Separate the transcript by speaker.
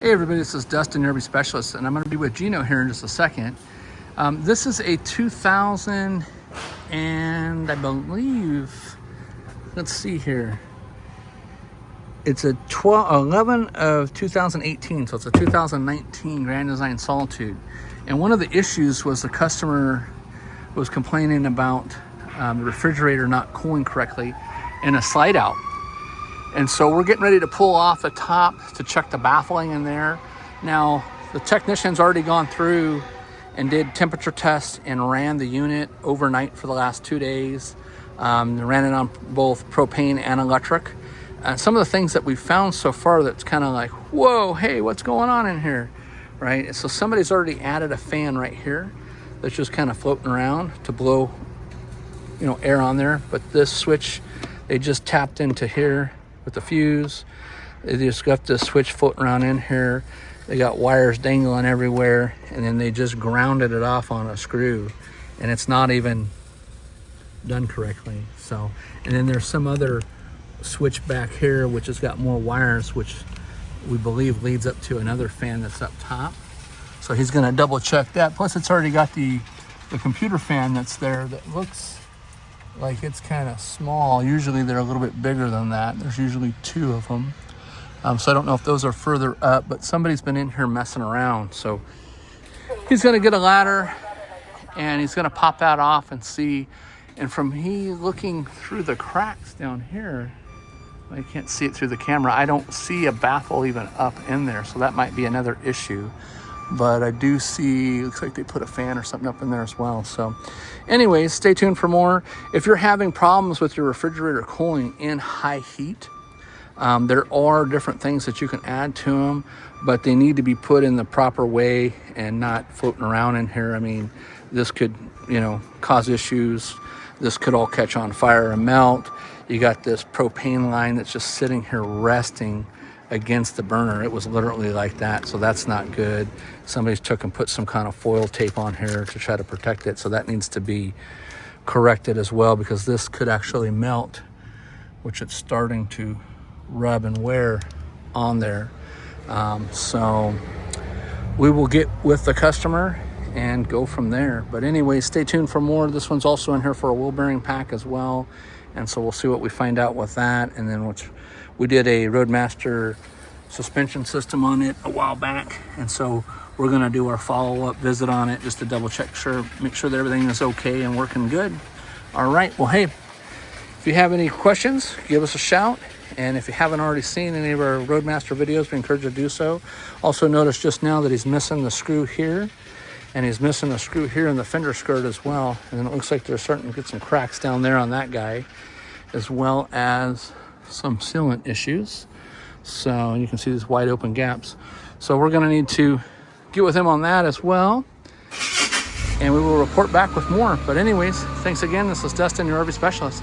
Speaker 1: Hey everybody, this is Dustin, your specialist, and I'm going to be with Gino here in just a second. This is a 2000 and I believe, let's see here, it's a 11 of 2018, so it's a 2019 Grand Design Solitude. And one of the issues was the customer was complaining about the refrigerator not cooling correctly and a slide out. And so we're getting ready to pull off the top to check the baffling in there. Now, the technician's already gone through and did temperature tests and ran the unit overnight for the last 2 days. Ran it on both propane and electric. Some of the things that we've found so far that's kind of like, whoa, hey, what's going on in here, right? So somebody's already added a fan right here that's just kind of floating around to blow, air on there. But this switch, they just tapped into here with the fuse. They just got this switch floating around in here. They got wires dangling everywhere, and then they just grounded it off on a screw, and it's not even done correctly. So, and then there's some other switch back here which has got more wires, which we believe leads up to another fan that's up top. So he's going to double check that. Plus it's already got the computer fan that's there that looks like it's kind of small. Usually they're a little bit bigger than that. There's usually 2 of them. So I don't know if those are further up, but somebody's been in here messing around. So he's going to get a ladder and he's going to pop that off and see. And from looking through the cracks down here, I can't see it through the camera, I don't see a baffle even up in there. So that might be another issue. But I do see, looks like they put a fan or something up in there as well. So anyways, stay tuned for more. If you're having problems with your refrigerator cooling in high heat, there are different things that you can add to them, but they need to be put in the proper way and not floating around in here. I mean, this could, cause issues. This could all catch on fire and melt. You got this propane line that's just sitting here resting against the burner. It was literally like that, so that's not good. Somebody's took and put some kind of foil tape on here to try to protect it, so that needs to be corrected as well, because this could actually melt, which it's starting to rub and wear on there. So we will get with the customer and go from there. But anyway, stay tuned for more. This one's also in here for a wheel bearing pack as well, and so we'll see what we find out with that. And then we did a Roadmaster suspension system on it a while back, and so we're going to do our follow-up visit on it just to double check, make sure that everything is okay and working good. All right, well, hey, if you have any questions, give us a shout. And if you haven't already seen any of our Roadmaster videos, we encourage you to do so. Also notice just now that he's missing the screw here, and he's missing the screw here in the fender skirt as well. And then it looks like they're starting to get some cracks down there on that guy, as well as some sealant issues. So you can see these wide open gaps. So we're going to need to get with him on that as well, and we will report back with more. But anyways, thanks again. This is Dustin, your RV specialist.